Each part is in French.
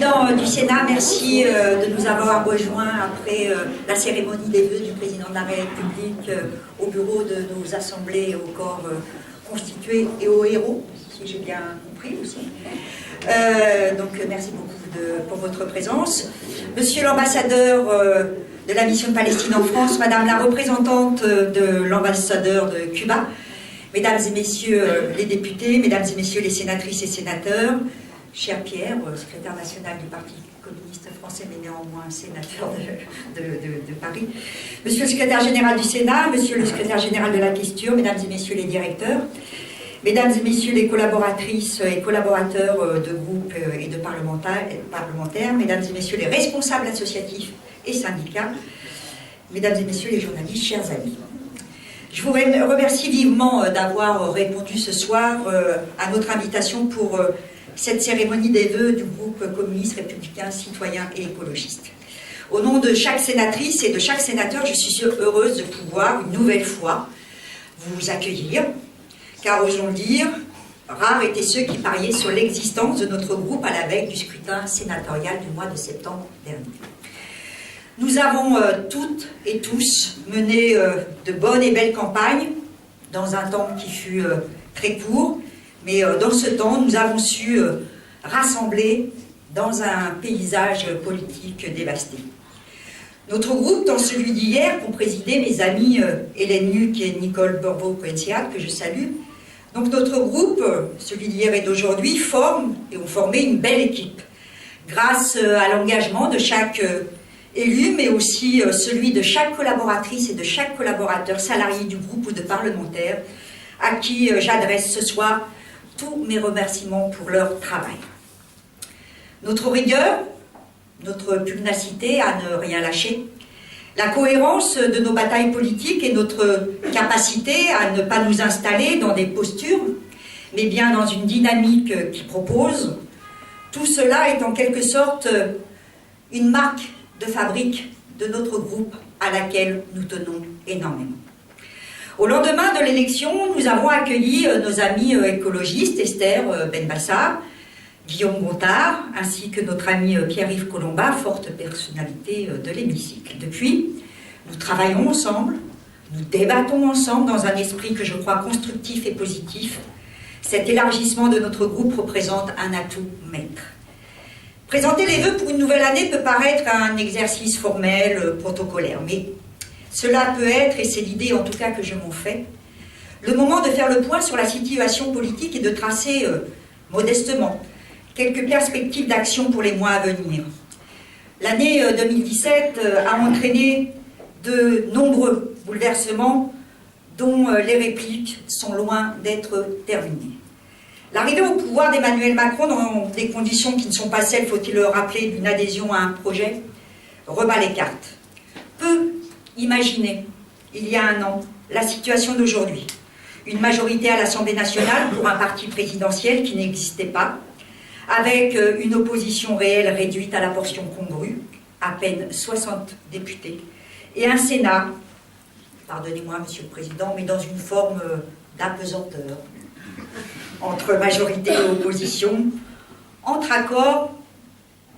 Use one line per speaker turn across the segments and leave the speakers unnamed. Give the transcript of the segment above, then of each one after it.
Président du Sénat, merci de nous avoir rejoints après la cérémonie des vœux du Président de la République au bureau de nos assemblées et au corps constitué et aux héros, si j'ai bien compris aussi. Donc merci beaucoup pour votre présence. Monsieur l'ambassadeur de la mission de Palestine en France, Madame la représentante de l'ambassadeur de Cuba, Mesdames et Messieurs les députés, Mesdames et Messieurs les sénatrices et sénateurs, cher Pierre, secrétaire national du Parti communiste français, mais néanmoins sénateur de Paris, Monsieur le secrétaire général du Sénat, Monsieur le secrétaire général de la Questure, Mesdames et Messieurs les directeurs, Mesdames et Messieurs les collaboratrices et collaborateurs de groupes et de parlementaires, Mesdames et Messieurs les responsables associatifs et syndicats, Mesdames et Messieurs les journalistes, chers amis. Je vous remercie vivement d'avoir répondu ce soir à notre invitation pour cette cérémonie des vœux du groupe communiste, républicain, citoyen et écologiste. Au nom de chaque sénatrice et de chaque sénateur, je suis heureuse de pouvoir une nouvelle fois vous accueillir, car osons le dire, rares étaient ceux qui pariaient sur l'existence de notre groupe à la veille du scrutin sénatorial du mois de septembre dernier. Nous avons toutes et tous mené de bonnes et belles campagnes dans un temps qui fut très court, mais dans ce temps, nous avons su rassembler dans un paysage politique dévasté. Notre groupe, dans celui d'hier, qu'ont présidé mes amis Hélène Luc et Nicole Borvo-Coenciat, que je salue, donc notre groupe, celui d'hier et d'aujourd'hui, forme et ont formé une belle équipe, grâce à l'engagement de chaque élu, mais aussi celui de chaque collaboratrice et de chaque collaborateur salarié du groupe ou de parlementaires, à qui j'adresse ce soir tous mes remerciements pour leur travail. Notre rigueur, notre pugnacité à ne rien lâcher, la cohérence de nos batailles politiques et notre capacité à ne pas nous installer dans des postures, mais bien dans une dynamique qui propose, tout cela est en quelque sorte une marque de fabrique de notre groupe à laquelle nous tenons énormément. Au lendemain de l'élection, nous avons accueilli nos amis écologistes, Esther Benbassa, Guillaume Gontard, ainsi que notre ami Pierre-Yves Colomba, forte personnalité de l'hémicycle. Depuis, nous travaillons ensemble, nous débattons ensemble dans un esprit que je crois constructif et positif. Cet élargissement de notre groupe représente un atout maître. Présenter les vœux pour une nouvelle année peut paraître un exercice formel, protocolaire, mais cela peut être, et c'est l'idée en tout cas que je m'en fais, le moment de faire le point sur la situation politique et de tracer modestement quelques perspectives d'action pour les mois à venir. L'année 2017 a entraîné de nombreux bouleversements dont les répliques sont loin d'être terminées. L'arrivée au pouvoir d'Emmanuel Macron dans des conditions qui ne sont pas celles, faut-il le rappeler, d'une adhésion à un projet, rebat les cartes. Peu imaginer, il y a un an, la situation d'aujourd'hui. Une majorité à l'Assemblée nationale pour un parti présidentiel qui n'existait pas, avec une opposition réelle réduite à la portion congrue, à peine 60 députés, et un Sénat, pardonnez-moi Monsieur le Président, mais dans une forme d'apesanteur, entre majorité et opposition, entre accords,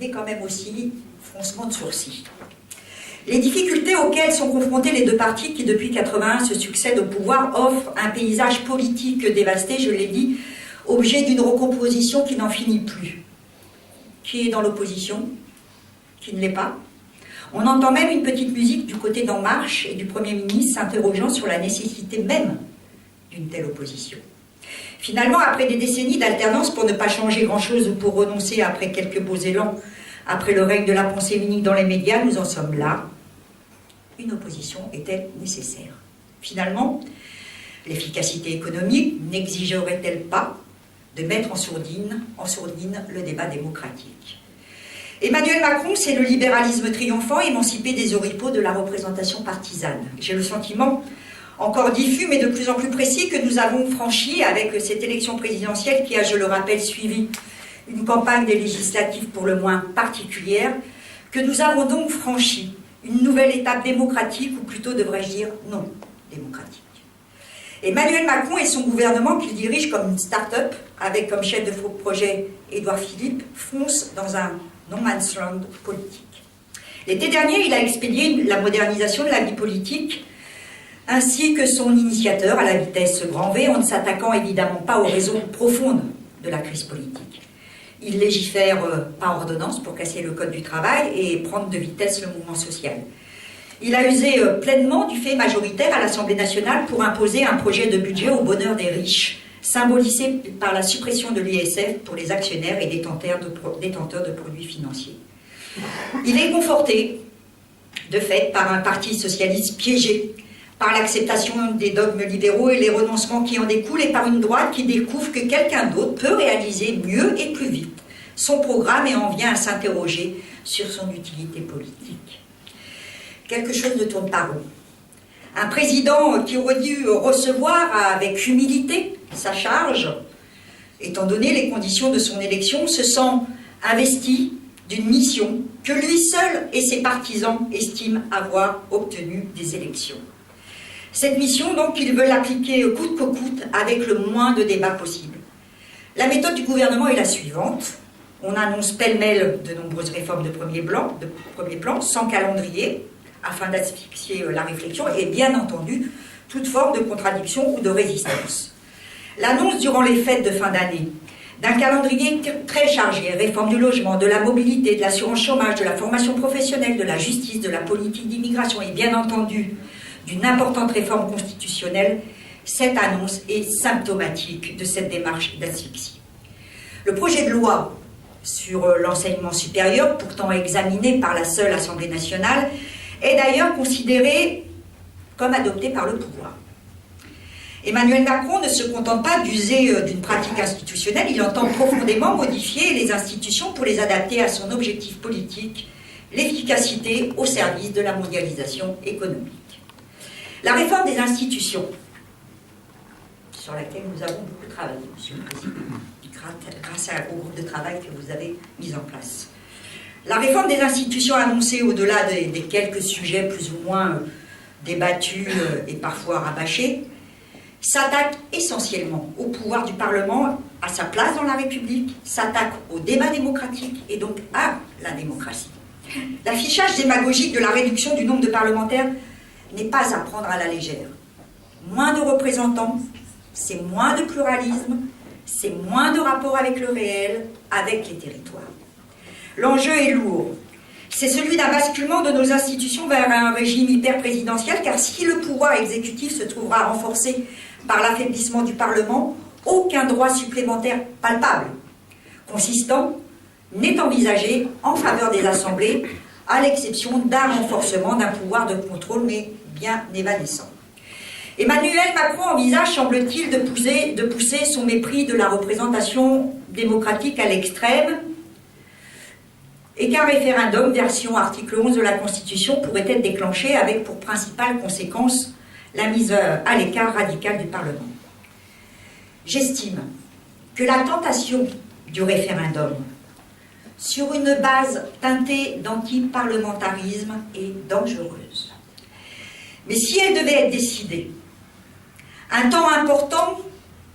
mais quand même aussi froncement de sourcils. Les difficultés auxquelles sont confrontés les deux partis qui, depuis 1981, se succèdent au pouvoir, offrent un paysage politique dévasté, je l'ai dit, objet d'une recomposition qui n'en finit plus. Qui est dans l'opposition? Qui ne l'est pas? On entend même une petite musique du côté d'En Marche et du Premier ministre s'interrogeant sur la nécessité même d'une telle opposition. Finalement, après des décennies d'alternance, pour ne pas changer grand-chose ou pour renoncer après quelques beaux élans, après le règne de la pensée unique dans les médias, nous en sommes là. Une opposition est-elle nécessaire? Finalement, l'efficacité économique n'exigerait-elle pas de mettre en sourdine le débat démocratique? Emmanuel Macron, c'est le libéralisme triomphant, émancipé des oripeaux de la représentation partisane. J'ai le sentiment, encore diffus mais de plus en plus précis, que nous avons franchi avec cette élection présidentielle qui a, je le rappelle, suivi une campagne des législatives pour le moins particulière, que nous avons donc franchi une nouvelle étape démocratique, ou plutôt devrais-je dire non démocratique. Emmanuel Macron et son gouvernement qu'il dirige comme une start-up, avec comme chef de projet Édouard Philippe, fonce dans un no man's land politique. L'été dernier, il a expédié la modernisation de la vie politique, ainsi que son initiateur à la vitesse grand V, en ne s'attaquant évidemment pas aux raisons profondes de la crise politique. Il légifère par ordonnance pour casser le code du travail et prendre de vitesse le mouvement social. Il a usé pleinement du fait majoritaire à l'Assemblée nationale pour imposer un projet de budget au bonheur des riches, symbolisé par la suppression de l'ISF pour les actionnaires et détenteurs de produits financiers. Il est conforté, de fait, par un parti socialiste piégé, par l'acceptation des dogmes libéraux et les renoncements qui en découlent, et par une droite qui découvre que quelqu'un d'autre peut réaliser mieux et plus vite son programme et en vient à s'interroger sur son utilité politique. Quelque chose ne tourne pas rond. Un président qui aurait dû recevoir avec humilité sa charge, étant donné les conditions de son élection, se sent investi d'une mission que lui seul et ses partisans estiment avoir obtenu des élections. Cette mission, donc, il veut l'appliquer coûte que coûte avec le moins de débats possible. La méthode du gouvernement est la suivante. On annonce pêle-mêle de nombreuses réformes de premier plan, sans calendrier, afin d'asphyxier la réflexion, et bien entendu, toute forme de contradiction ou de résistance. L'annonce durant les fêtes de fin d'année d'un calendrier très chargé, réforme du logement, de la mobilité, de l'assurance chômage, de la formation professionnelle, de la justice, de la politique d'immigration et bien entendu d'une importante réforme constitutionnelle, cette annonce est symptomatique de cette démarche d'asphyxie. Le projet de loi sur l'enseignement supérieur, pourtant examiné par la seule Assemblée nationale, est d'ailleurs considéré comme adopté par le pouvoir. Emmanuel Macron ne se contente pas d'user d'une pratique institutionnelle, il entend profondément modifier les institutions pour les adapter à son objectif politique, l'efficacité au service de la mondialisation économique. La réforme des institutions, sur laquelle nous avons beaucoup travaillé, Monsieur le Président, grâce au groupe de travail que vous avez mis en place. La réforme des institutions annoncée au-delà des quelques sujets plus ou moins débattus et parfois rabâchés, s'attaque essentiellement au pouvoir du Parlement, à sa place dans la République, s'attaque au débat démocratique et donc à la démocratie. L'affichage démagogique de la réduction du nombre de parlementaires n'est pas à prendre à la légère. Moins de représentants, c'est moins de pluralisme, c'est moins de rapport avec le réel, avec les territoires. L'enjeu est lourd. C'est celui d'un basculement de nos institutions vers un régime hyper-présidentiel, car si le pouvoir exécutif se trouvera renforcé par l'affaiblissement du Parlement, aucun droit supplémentaire palpable, consistant, n'est envisagé en faveur des assemblées, à l'exception d'un renforcement d'un pouvoir de contrôle, mais bien évanescent. Emmanuel Macron envisage, semble-t-il, de pousser son mépris de la représentation démocratique à l'extrême, et qu'un référendum version article 11 de la Constitution pourrait être déclenché avec pour principale conséquence la mise à l'écart radical du Parlement. J'estime que la tentation du référendum sur une base teintée d'antiparlementarisme est dangereuse. Mais si elle devait être décidée, un temps important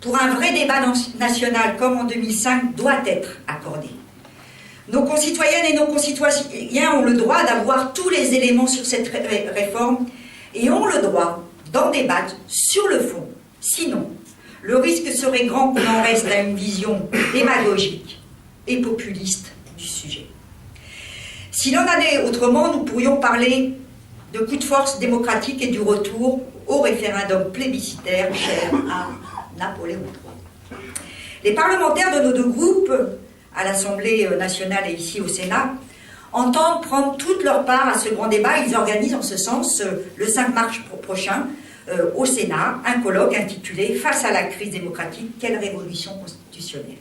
pour un vrai débat national comme en 2005 doit être accordé. Nos concitoyennes et nos concitoyens ont le droit d'avoir tous les éléments sur cette réforme et ont le droit d'en débattre sur le fond. Sinon, le risque serait grand qu'on en reste à une vision démagogique et populiste du sujet. Si l'on allait autrement, nous pourrions parler de coup de force démocratique et du retour au référendum plébiscitaire cher à Napoléon III. Les parlementaires de nos deux groupes, à l'Assemblée nationale et ici au Sénat, entendent prendre toute leur part à ce grand débat. Ils organisent en ce sens, le 5 mars prochain, au Sénat, un colloque intitulé « Face à la crise démocratique, quelle révolution constitutionnelle ?»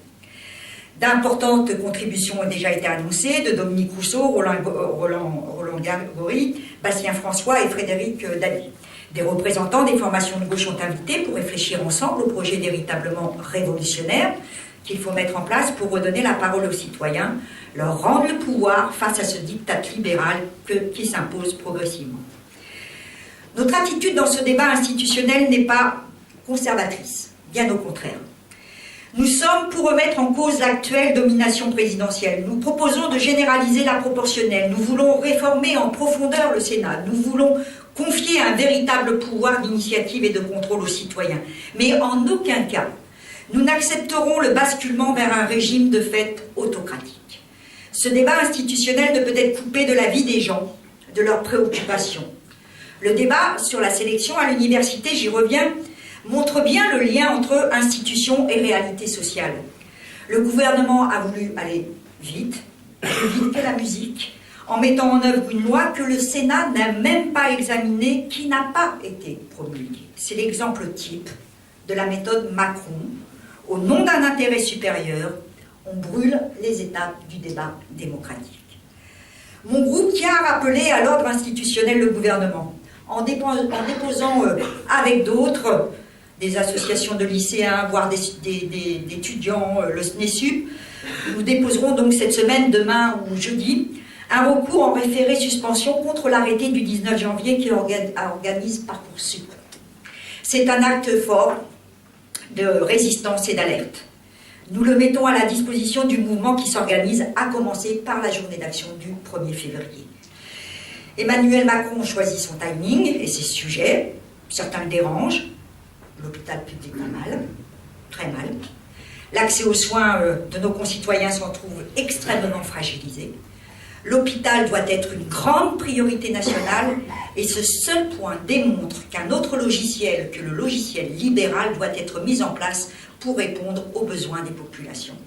D'importantes contributions ont déjà été annoncées de Dominique Rousseau, Roland Gary, Bastien François et Frédéric Dabi. Des représentants des formations de gauche sont invités pour réfléchir ensemble au projet véritablement révolutionnaire qu'il faut mettre en place pour redonner la parole aux citoyens, leur rendre le pouvoir face à ce diktat libéral qui s'impose progressivement. Notre attitude dans ce débat institutionnel n'est pas conservatrice, bien au contraire. Nous sommes pour remettre en cause l'actuelle domination présidentielle. Nous proposons de généraliser la proportionnelle. Nous voulons réformer en profondeur le Sénat. Nous voulons confier un véritable pouvoir d'initiative et de contrôle aux citoyens. Mais en aucun cas, nous n'accepterons le basculement vers un régime de fait autocratique. Ce débat institutionnel ne peut être coupé de la vie des gens, de leurs préoccupations. Le débat sur la sélection à l'université, j'y reviens, montre bien le lien entre institutions et réalité sociale. Le gouvernement a voulu aller vite, plus vite que la musique, en mettant en œuvre une loi que le Sénat n'a même pas examinée, qui n'a pas été promulguée. C'est l'exemple type de la méthode Macron. Au nom d'un intérêt supérieur, on brûle les étapes du débat démocratique. Mon groupe tient à rappeler à l'ordre institutionnel le gouvernement, en déposant avec d'autres, des associations de lycéens, voire d'étudiants, le SNESUP. Nous déposerons donc cette semaine, demain ou jeudi, un recours en référé suspension contre l'arrêté du 19 janvier qui organise Parcoursup. C'est un acte fort de résistance et d'alerte. Nous le mettons à la disposition du mouvement qui s'organise, à commencer par la journée d'action du 1er février. Emmanuel Macron choisit son timing et ses sujets. Certains le dérangent. L'hôpital public va mal, très mal. L'accès aux soins de nos concitoyens s'en trouve extrêmement fragilisé. L'hôpital doit être une grande priorité nationale et ce seul point démontre qu'un autre logiciel que le logiciel libéral doit être mis en place pour répondre aux besoins des populations.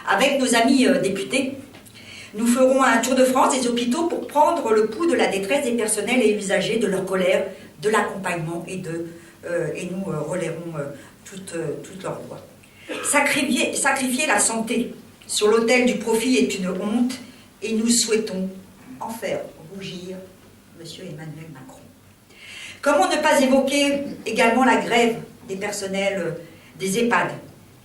Avec nos amis députés, nous ferons un tour de France des hôpitaux pour prendre le pouls de la détresse des personnels et usagers, de leur colère, de l'accompagnement et nous relayerons toute leur voix. Sacrifier la santé sur l'autel du profit est une honte et nous souhaitons en faire rougir M. Emmanuel Macron. Comment ne pas évoquer également la grève des personnels des EHPAD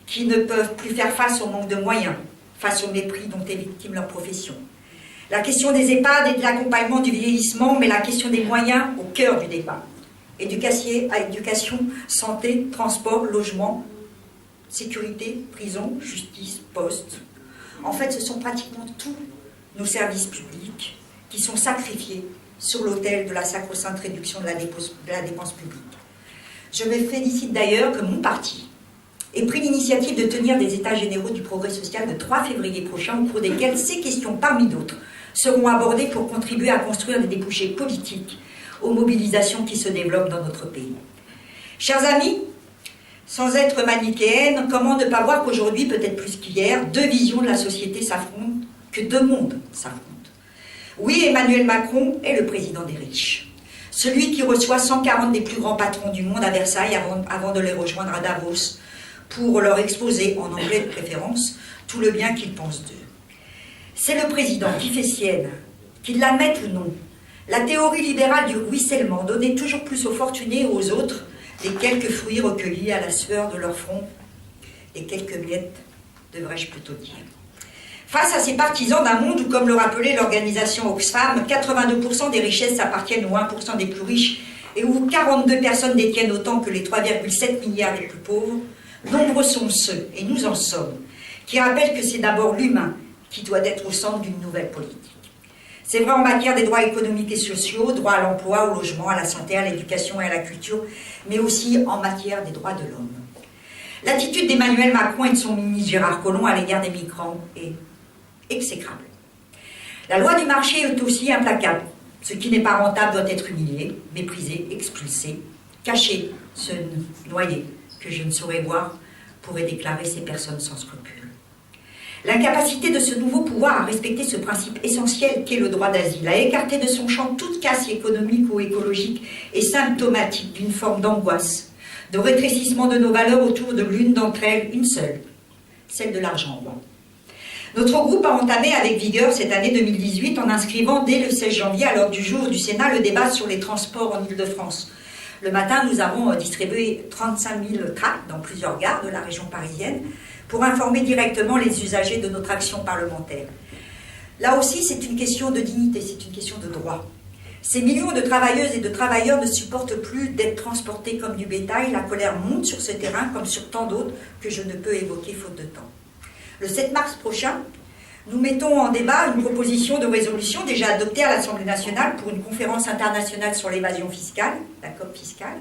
qui ne peuvent plus faire face au manque de moyens, face au mépris dont est victime leur profession. La question des EHPAD et de l'accompagnement du vieillissement, mais la question des moyens au cœur du débat. Éducation, santé, transport, logement, sécurité, prison, justice, poste. En fait, ce sont pratiquement tous nos services publics qui sont sacrifiés sur l'autel de la sacro-sainte réduction de la dépense publique. Je me félicite d'ailleurs que mon parti ait pris l'initiative de tenir des états généraux du progrès social le 3 février prochain, au cours desquels ces questions, parmi d'autres, seront abordées pour contribuer à construire des débouchés politiques aux mobilisations qui se développent dans notre pays. Chers amis, sans être manichéenne, comment ne pas voir qu'aujourd'hui, peut-être plus qu'hier, deux visions de la société s'affrontent, que deux mondes s'affrontent. Oui, Emmanuel Macron est le président des riches. Celui qui reçoit 140 des plus grands patrons du monde à Versailles avant de les rejoindre à Davos pour leur exposer, en anglais de préférence, tout le bien qu'ils pensent d'eux. C'est le président qui fait sienne, qu'il l'admette ou non, la théorie libérale du ruissellement, donner toujours plus aux fortunés et aux autres les quelques fruits recueillis à la sueur de leur front, et quelques miettes, devrais-je plutôt dire. Face à ces partisans d'un monde où, comme le rappelait l'organisation Oxfam, 82% des richesses appartiennent aux 1% des plus riches et où 42 personnes détiennent autant que les 3,7 milliards les plus pauvres, nombreux sont ceux, et nous en sommes, qui rappellent que c'est d'abord l'humain qui doit être au centre d'une nouvelle politique. C'est vrai en matière des droits économiques et sociaux, droit à l'emploi, au logement, à la santé, à l'éducation et à la culture, mais aussi en matière des droits de l'homme. L'attitude d'Emmanuel Macron et de son ministre Gérard Collomb à l'égard des migrants est exécrable. La loi du marché est aussi implacable. Ce qui n'est pas rentable doit être humilié, méprisé, expulsé, caché, se noyer, que je ne saurais voir, pourrait déclarer ces personnes sans scrupules. L'incapacité de ce nouveau pouvoir à respecter ce principe essentiel qu'est le droit d'asile, à écarter de son champ toute casse économique ou écologique, est symptomatique d'une forme d'angoisse, de rétrécissement de nos valeurs autour de l'une d'entre elles, une seule, celle de l'argent roi. Notre groupe a entamé avec vigueur cette année 2018 en inscrivant dès le 16 janvier à l'ordre du jour du Sénat le débat sur les transports en Île-de-France. Le matin, nous avons distribué 35 000 tracts dans plusieurs gares de la région parisienne pour informer directement les usagers de notre action parlementaire. Là aussi, c'est une question de dignité, c'est une question de droit. Ces millions de travailleuses et de travailleurs ne supportent plus d'être transportés comme du bétail. La colère monte sur ce terrain comme sur tant d'autres que je ne peux évoquer faute de temps. Le 7 mars prochain, nous mettons en débat une proposition de résolution déjà adoptée à l'Assemblée nationale pour une conférence internationale sur l'évasion fiscale, la COP fiscale.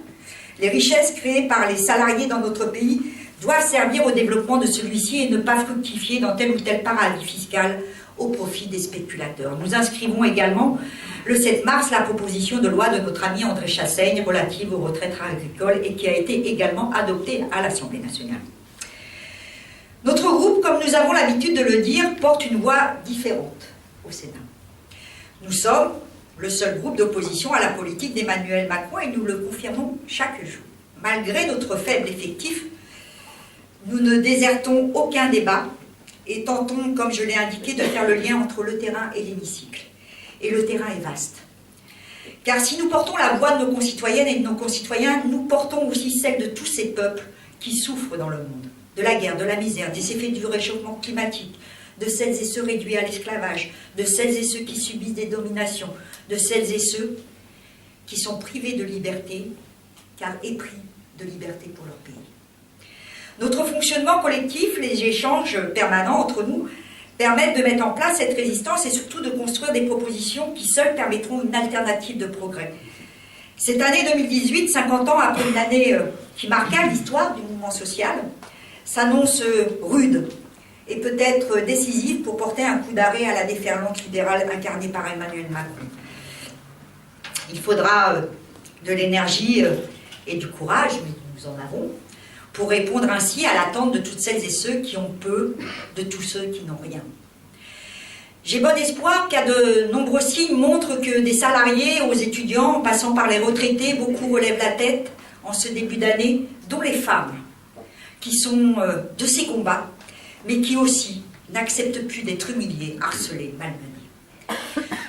Les richesses créées par les salariés dans notre pays doivent servir au développement de celui-ci et ne pas fructifier dans tel ou tel paradis fiscal au profit des spéculateurs. Nous inscrivons également le 7 mars la proposition de loi de notre ami André Chassaigne relative aux retraites agricoles et qui a été également adoptée à l'Assemblée nationale. Notre groupe, comme nous avons l'habitude de le dire, porte une voix différente au Sénat. Nous sommes le seul groupe d'opposition à la politique d'Emmanuel Macron et nous le confirmons chaque jour. Malgré notre faible effectif, nous ne désertons aucun débat et tentons, comme je l'ai indiqué, de faire le lien entre le terrain et l'hémicycle. Et le terrain est vaste. Car si nous portons la voix de nos concitoyennes et de nos concitoyens, nous portons aussi celle de tous ces peuples qui souffrent dans le monde. De la guerre, de la misère, des effets du réchauffement climatique, de celles et ceux réduits à l'esclavage, de celles et ceux qui subissent des dominations, de celles et ceux qui sont privés de liberté, car épris de liberté pour leur pays. Notre fonctionnement collectif, les échanges permanents entre nous, permettent de mettre en place cette résistance et surtout de construire des propositions qui seules permettront une alternative de progrès. Cette année 2018, 50 ans après une année qui marqua l'histoire du mouvement social, s'annonce rude et peut-être décisive pour porter un coup d'arrêt à la déferlante libérale incarnée par Emmanuel Macron. Il faudra de l'énergie et du courage, mais nous en avons, pour répondre ainsi à l'attente de toutes celles et ceux qui ont peu, de tous ceux qui n'ont rien. J'ai bon espoir car de nombreux signes montrent que des salariés aux étudiants, en passant par les retraités, beaucoup relèvent la tête en ce début d'année, dont les femmes, qui sont de ces combats, mais qui aussi n'acceptent plus d'être humiliées, harcelées, malmenées.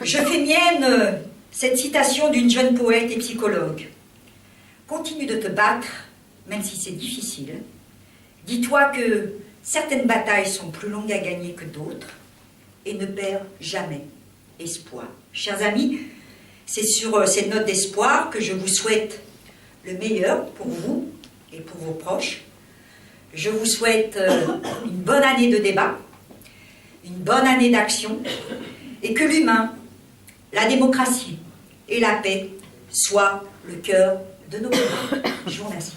Je fais mienne cette citation d'une jeune poète et psychologue. « Continue de te battre, même si c'est difficile. Dis-toi que certaines batailles sont plus longues à gagner que d'autres et ne perds jamais espoir. » Chers amis, c'est sur cette note d'espoir que je vous souhaite le meilleur pour vous et pour vos proches. Je vous souhaite une bonne année de débat, une bonne année d'action, et que l'humain, la démocratie et la paix soient le cœur de nos combats. Je vous remercie.